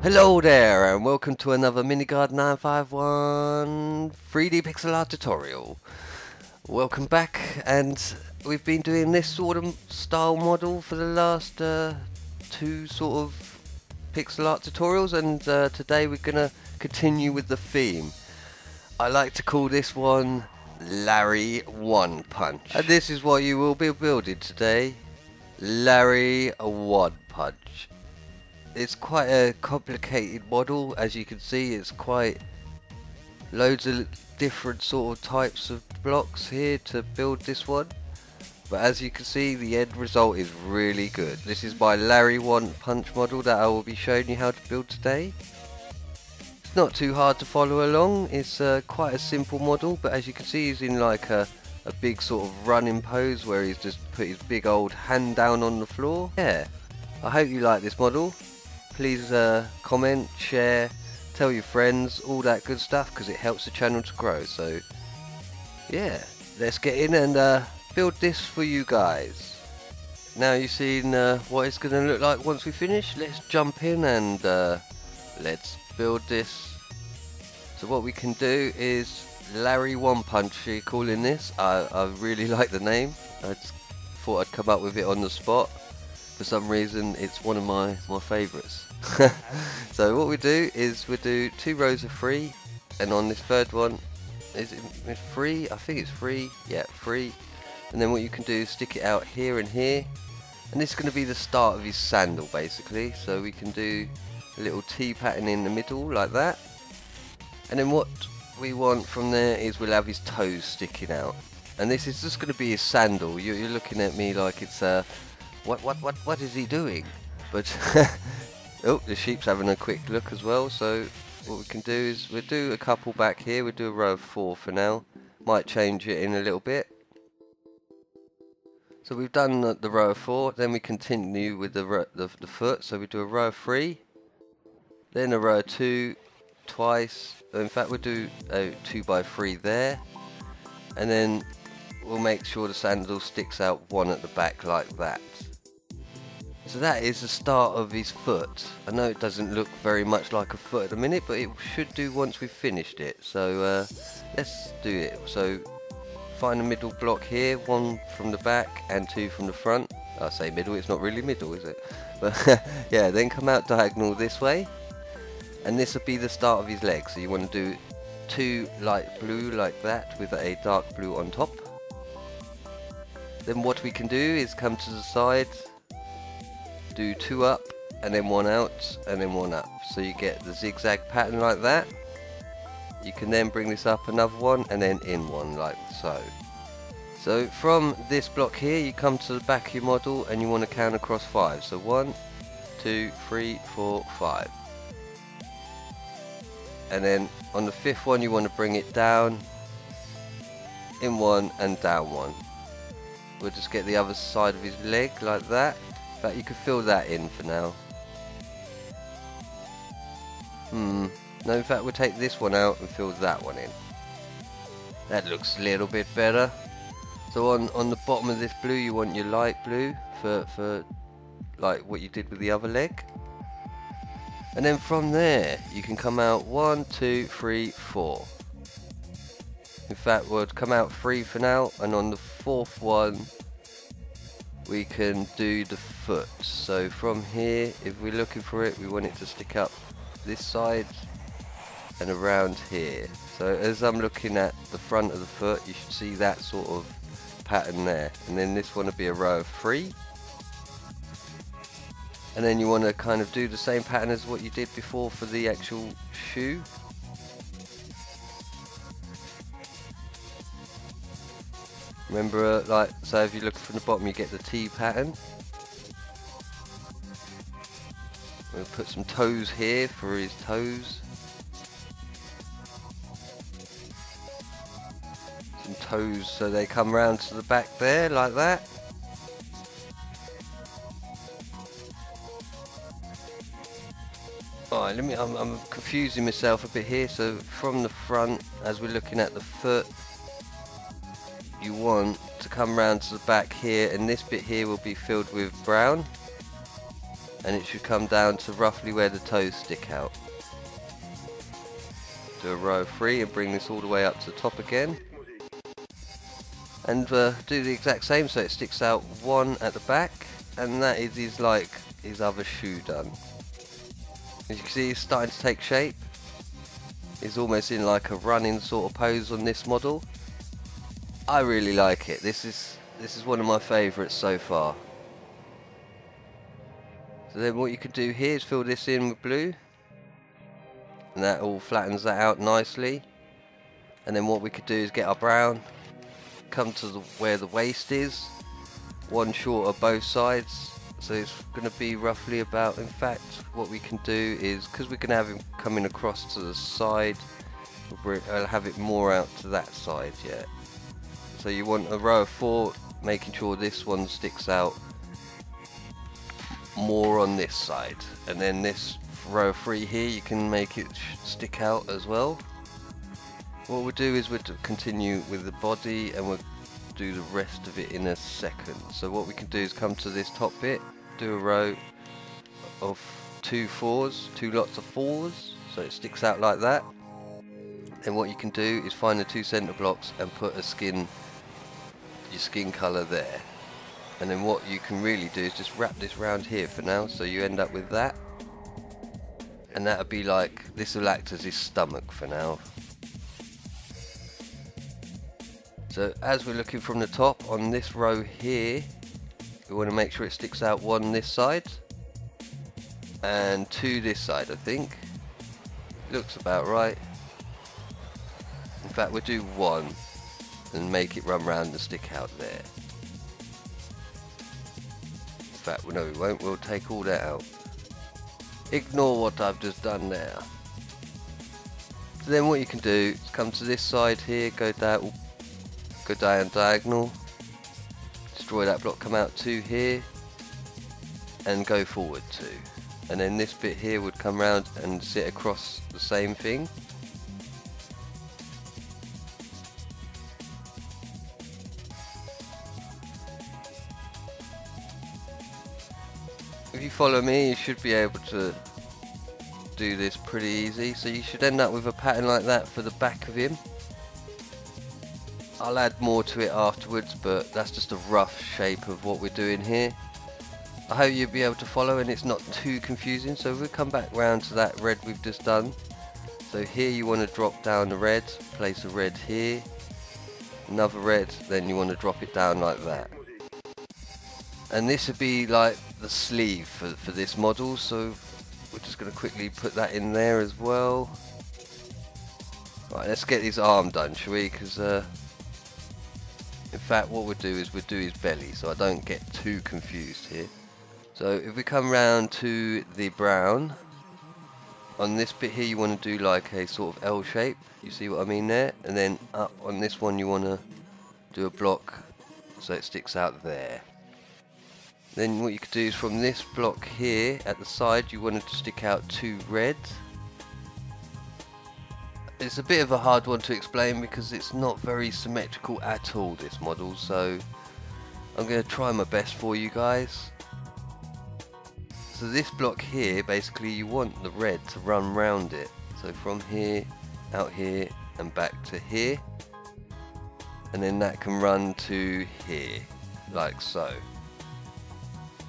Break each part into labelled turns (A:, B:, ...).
A: Hello there and welcome to another MineCraft 951 3D pixel art tutorial. Welcome back, and we've been doing this sort of style model for the last two sort of pixel art tutorials, and today we're gonna continue with the theme. I like to call this one Larry One Punch, and this is what you will be building today. Larry One Punch. It's quite a complicated model, as you can see. It's quite loads of different sort of types of blocks here to build this one, but as you can see the end result is really good. This is my Larry One Punch model that I will be showing you how to build today. It's not too hard to follow along. It's quite a simple model, but as you can see he's in like a big sort of running pose where he's just put his big old hand down on the floor. Yeah, I hope you like this model. Please comment, share, tell your friends, all that good stuff, because it helps the channel to grow. So yeah, let's get in and build this for you guys. Now you've seen what it's going to look like once we finish. Let's jump in and let's build this. So what we can do is Larry One Punch, calling this. I really like the name. I just thought I'd come up with it on the spot. For some reason it's one of my favourites. So what we do is we do 2 rows of 3, and on this third one, is it 3? I think it's 3. Yeah, 3. And then what you can do is stick it out here and here, and this is going to be the start of his sandal basically. So we can do a little T pattern in the middle like that, and then what we want from there is we'll have his toes sticking out, and this is just going to be his sandal. You're looking at me like it's what is he doing? But oh, the sheep's having a quick look as well. So what we can do is we'll do a couple back here. We'll do a row of 4 for now. Might change it in a little bit. So we've done the row of 4. Then we continue with the foot. So we do a row of 3, then a row of 2 twice. In fact, we'll do a 2 by 3 there, and then we'll make sure the sandal sticks out 1 at the back like that. So that is the start of his foot. I know it doesn't look very much like a foot at the minute, but it should do once we've finished it. So let's do it. So find a middle block here, 1 from the back and 2 from the front. I say middle, it's not really middle, is it? But yeah, then come out diagonal this way, and this will be the start of his leg. So you want to do 2 light blue like that with a dark blue on top. Then what we can do is come to the side, do 2 up and then 1 out and then 1 up, so you get the zigzag pattern like that. You can then bring this up another 1 and then in 1 like so. So from this block here you come to the back of your model and you want to count across 5. So 1, 2, 3, 4, 5. And then on the 5th one you want to bring it down, in 1 and down 1. We'll just get the other side of his leg like that. In fact, you could fill that in for now. No, in fact, we'll take this one out and fill that one in. That looks a little bit better. So on the bottom of this blue, you want your light blue for like what you did with the other leg. And then from there, you can come out 1, 2, 3, 4. In fact, we'll come out 3 for now, and on the 4th one we can do the foot. So from here, if we're looking for it, we want it to stick up this side and around here. So as I'm looking at the front of the foot, you should see that sort of pattern there. And then this one will be a row of 3. And then you want to kind of do the same pattern as what you did before for the actual shoe. Remember, like, so if you look from the bottom you get the T pattern. We'll put some toes here for his toes. Some toes so they come round to the back there like that. Alright, I'm confusing myself a bit here. So from the front, as we're looking at the foot, you want to come round to the back here, and this bit here will be filled with brown. and it should come down to roughly where the toes stick out. Do a row of 3 and bring this all the way up to the top again. And do the exact same, so it sticks out 1 at the back, and that is his other shoe done. As you can see, he's starting to take shape. He's almost in like a running sort of pose on this model. I really like it. This is one of my favourites so far. So then what you can do here is fill this in with blue, and that all flattens that out nicely. And then what we could do is get our brown, come to where the waist is, 1 short of both sides. So it's going to be roughly about, in fact what we can do is, because we can have him coming across to the side, I'll have it more out to that side, yeah. So you want a row of 4, making sure this one sticks out more on this side, and then this row of 3 here you can make it stick out as well. What we'll do is we'll continue with the body, and we'll do the rest of it in a second. So what we can do is come to this top bit, do a row of 2 4s, 2 lots of 4s, so it sticks out like that. Then what you can do is find the 2 center blocks and put your skin color there. And then what you can really do is just wrap this round here for now, so you end up with that. And that'll be like, this will act as his stomach for now. So as we're looking from the top on this row here, we want to make sure it sticks out 1 this side and 2 this side, I think. Looks about right. In fact, we'll do 1 and make it run round and stick out there. In fact, no, we won't. We'll take all that out. Ignore what I've just done there. So then what you can do is come to this side here, go down diagonal, destroy that block, come out 2 here, and go forward 2. And then this bit here would come round and sit across the same thing. If you follow me, you should be able to do this pretty easy. So you should end up with a pattern like that for the back of him. I'll add more to it afterwards, but that's just a rough shape of what we're doing here. I hope you'll be able to follow and it's not too confusing. So we'll come back round to that red we've just done. So here you want to drop down the red, place a red here, another red, then you want to drop it down like that. And this would be like the sleeve for this model, so we're just going to quickly put that in there as well. Right, let's get his arm done, shall we? Because in fact what we'll do is we'll do his belly, so I don't get too confused here. So if we come round to the brown, on this bit here you want to do like a sort of L shape, you see what I mean there? And then up on this one you want to do a block so it sticks out there. Then what you could do is from this block here at the side you want it to stick out 2 reds. It's a bit of a hard one to explain because it's not very symmetrical at all, this model, so I'm going to try my best for you guys. So this block here, basically you want the red to run round it. So from here, out here and back to here. And then that can run to here, like so.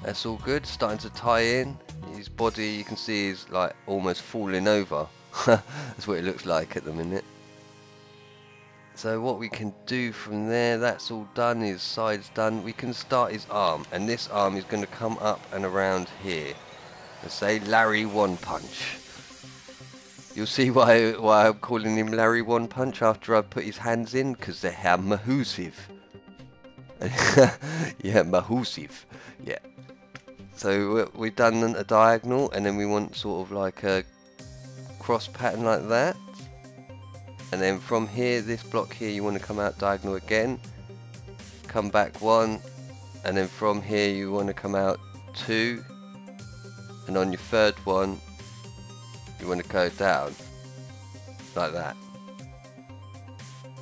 A: That's all good, starting to tie in. His body you can see is like almost falling over. That's what it looks like at the minute. So what we can do from there, that's all done, his side's done. We can start his arm, and this arm is going to come up and around here. Let's say Larry One Punch. You'll see why I'm calling him Larry One Punch after I've put his hands in, because they have massive. Yeah, massive. Yeah. So we've done a diagonal, and then we want sort of like a cross pattern like that. And then from here, this block here, you want to come out diagonal again, come back 1, and then from here you want to come out 2, and on your third one you want to go down like that,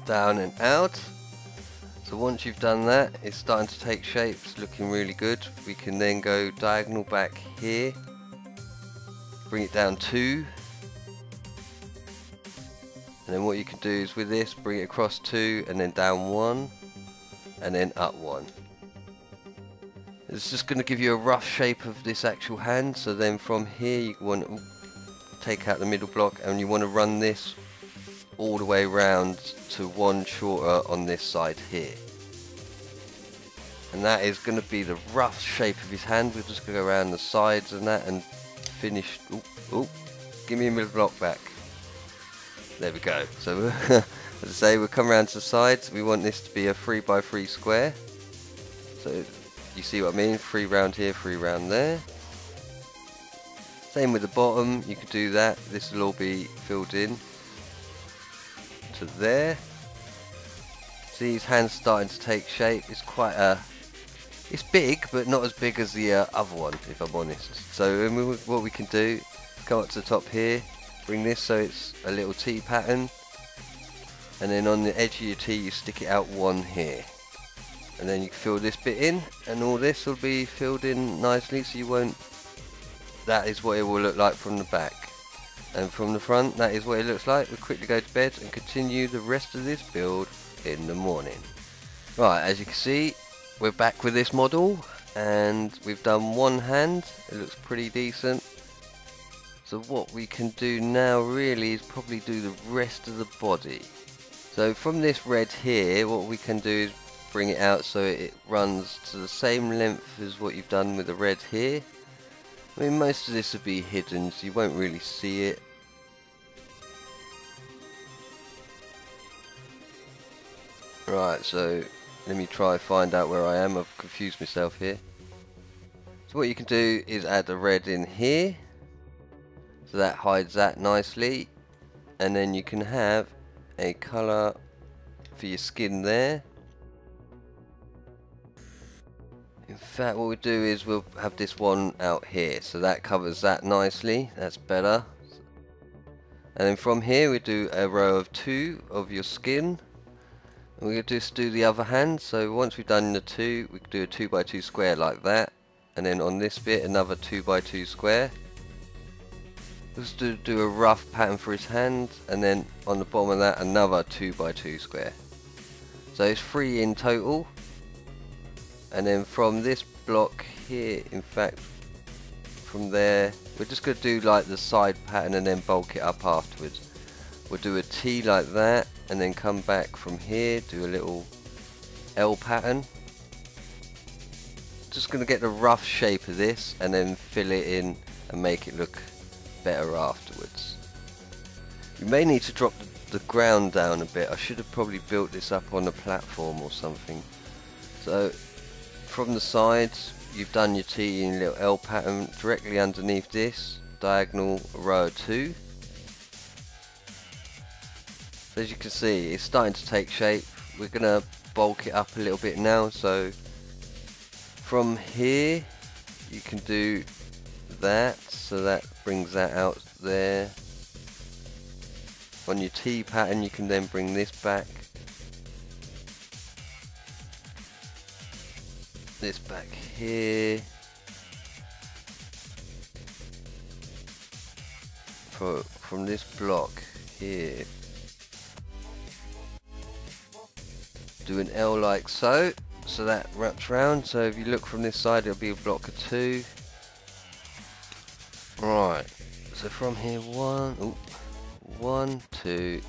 A: down and out. So once you've done that, it's starting to take shape, it's looking really good. We can then go diagonal back here, bring it down 2. And then what you can do is with this, bring it across 2 and then down 1 and then up 1. It's just going to give you a rough shape of this actual hand. So then from here you want to take out the middle block and you want to run this all the way around to 1 shorter on this side here. And that is going to be the rough shape of his hand. We're just going to go around the sides and that and finish. Oh, give me a middle block back. There we go. So as I say, we'll come around to the sides. We want this to be a 3x3 square. So you see what I mean? 3 round here, 3 round there. Same with the bottom. You could do that. This will all be filled in to there. See his hand's starting to take shape. It's quite a... It's big, but not as big as the other one, if I'm honest. So what we can do, come up to the top here, bring this so it's a little T pattern, and then on the edge of your T you stick it out 1 here. And then you can fill this bit in, and all this will be filled in nicely, so you won't... That is what it will look like from the back. And from the front, that is what it looks like. We'll quickly go to bed and continue the rest of this build in the morning. Right, as you can see, we're back with this model, and we've done 1 hand. It looks pretty decent. So what we can do now really is probably do the rest of the body. So from this red here, what we can do is bring it out so it runs to the same length as what you've done with the red here. I mean, most of this will be hidden, so you won't really see it. Right, so let me try find out where I am. I've confused myself here. So what you can do is add the red in here. So that hides that nicely. And then you can have a colour for your skin there. In fact, what we'll do is we'll have this one out here. So that covers that nicely. That's better. And then from here we do a row of 2 of your skin. And we're going to just do the other hand. So once we've done the 2, we can do a 2x2 square like that. And then on this bit, another 2x2 square. Just do a rough pattern for his hand. And then on the bottom of that, another 2x2 square. So it's 3 in total. And then from this block here, in fact, from there, we're just going to do like the side pattern and then bulk it up afterwards. We'll do a T like that, and then come back from here, do a little L pattern. Just going to get the rough shape of this, and then fill it in and make it look better afterwards. You may need to drop the ground down a bit. I should have probably built this up on a platform or something. So from the sides, you've done your T in a little L pattern directly underneath this, diagonal row 2. So as you can see, it's starting to take shape. We're going to bulk it up a little bit now. So from here, you can do that. So that brings that out there. On your T pattern, you can then bring this back. This back here. From this block here. Do an L like so. So that wraps round. So if you look from this side, it'll be a block of 2. Right. So from here, 1, 2,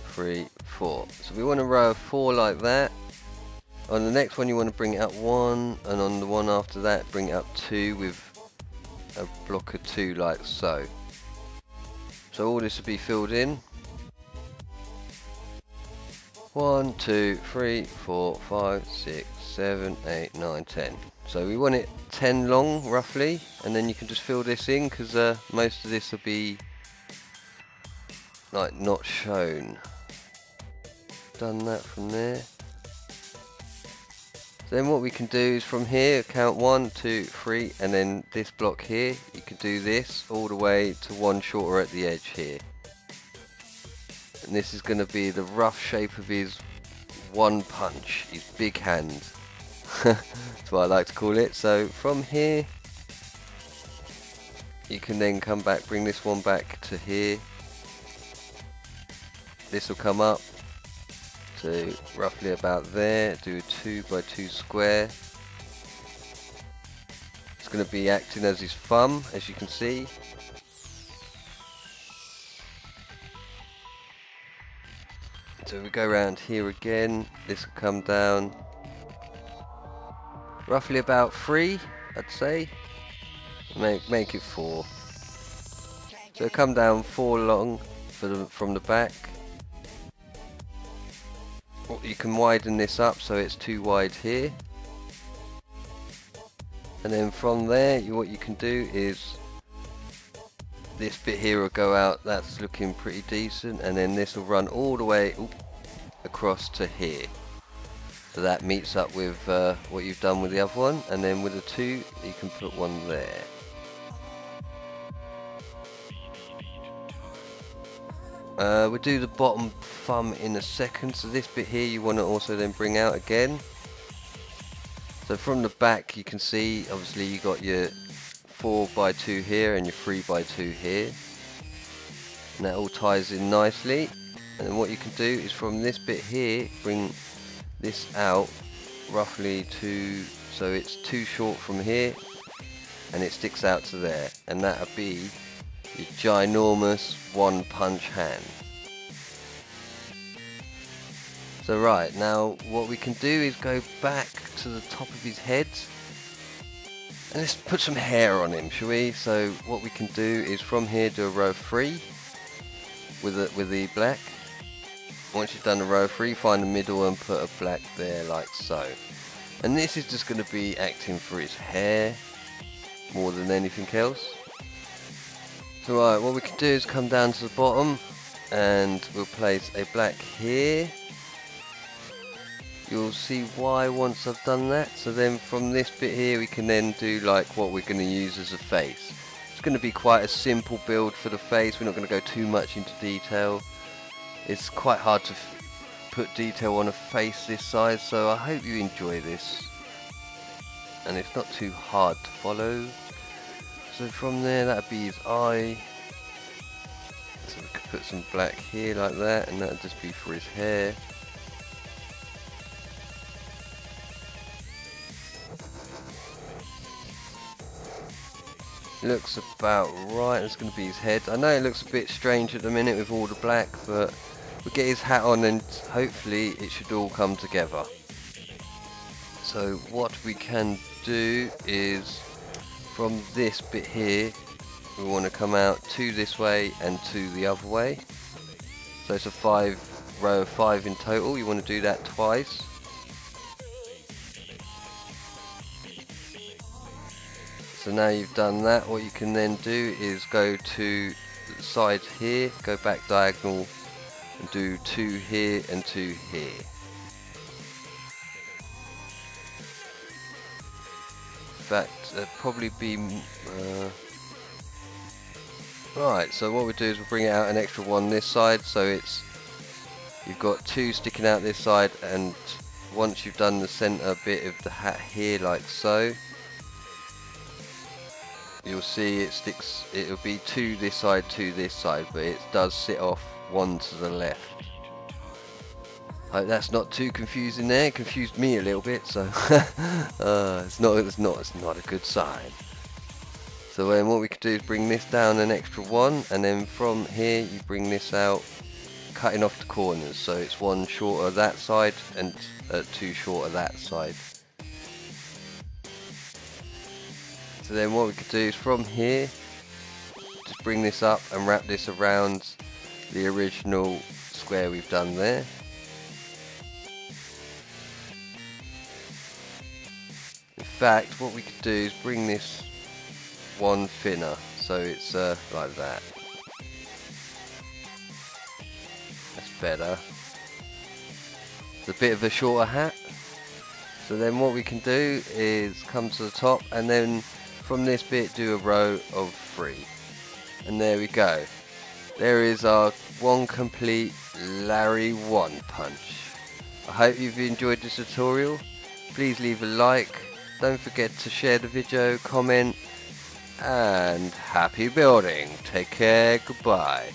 A: 3, 4. So we want a row of 4 like that. On the next one you want to bring it up 1, and on the one after that bring it up 2 with a block of 2 like so. So all this will be filled in. 1, 2, 3, 4, 5, 6, 7, 8, 9, 10. So we want it 10 long roughly, and then you can just fill this in because most of this will be like not shown. Done that from there. Then what we can do is from here count 1, 2, 3, and then this block here you can do this all the way to 1 shorter at the edge here. And this is going to be the rough shape of his one punch, his big hand. That's what I like to call it. So from here you can then come back, bring this one back to here. This will come up to roughly about there. Do a 2x2 square. It's going to be acting as his thumb, as you can see. So we go around here again. This will come down roughly about 3, I'd say. Make it 4. So come down 4 long from the back. You can widen this up so it's too wide here. And then from there, what you can do is this bit here will go out. That's looking pretty decent, and then this will run all the way across to here. So that meets up with what you've done with the other one, and then with the 2, you can put one there. We'll do the bottom thumb in a second. So this bit here you want to also then bring out again. So from the back you can see obviously you got your 4x2 here and your 3x2 here, and that all ties in nicely. And then what you can do is from this bit here bring this out roughly to, so it's too short from here and it sticks out to there, and that'll be your ginormous one punch hand. So right, now what we can do is go back to the top of his head and let's put some hair on him, shall we? So what we can do is from here do a row 3 with the black. Once you've done a row 3, find the middle and put a black there like so. And this is just going to be acting for his hair more than anything else. So right, what we can do is come down to the bottom and we'll place a black here. You'll see why once I've done that. So then from this bit here we can then do like what we're going to use as a face. It's going to be quite a simple build for the face. We're not going to go too much into detail. It's quite hard to put detail on a face this size, so I hope you enjoy this. And it's not too hard to follow. So from there that'd be his eye. So we could put some black here like that, and that'd just be for his hair. Looks about right. It's going to be his head. I know it looks a bit strange at the minute with all the black, but we'll get his hat on and hopefully it should all come together. So what we can do is from this bit here we want to come out 2 this way and 2 the other way. So it's a row of 5 in total. You want to do that twice. So now you've done that, what you can then do is go to the side here, go back diagonal and do 2 here and 2 here. In fact, it'd probably be right. So what we do is we'll bring it out an extra 1 this side, so it's you've got 2 sticking out this side, and once you've done the center bit of the hat here like so, you'll see it sticks. It'll be 2 this side, 2 this side, but it does sit off 1 to the left. Hope that's not too confusing there. It confused me a little bit, so it's not a good sign. So then what we could do is bring this down an extra 1, and then from here you bring this out, cutting off the corners. So it's 1 shorter that side and 2 shorter that side. So then what we could do is from here, just bring this up and wrap this around the original square we've done there. In fact, what we could do is bring this 1 thinner, so it's like that. That's better. It's a bit of a shorter hat. So then what we can do is come to the top, and then from this bit do a row of 3. And there we go. There is our 1 complete Larry One Punch. I hope you've enjoyed this tutorial. Please leave a like. Don't forget to share the video, comment, and happy building. Take care, goodbye.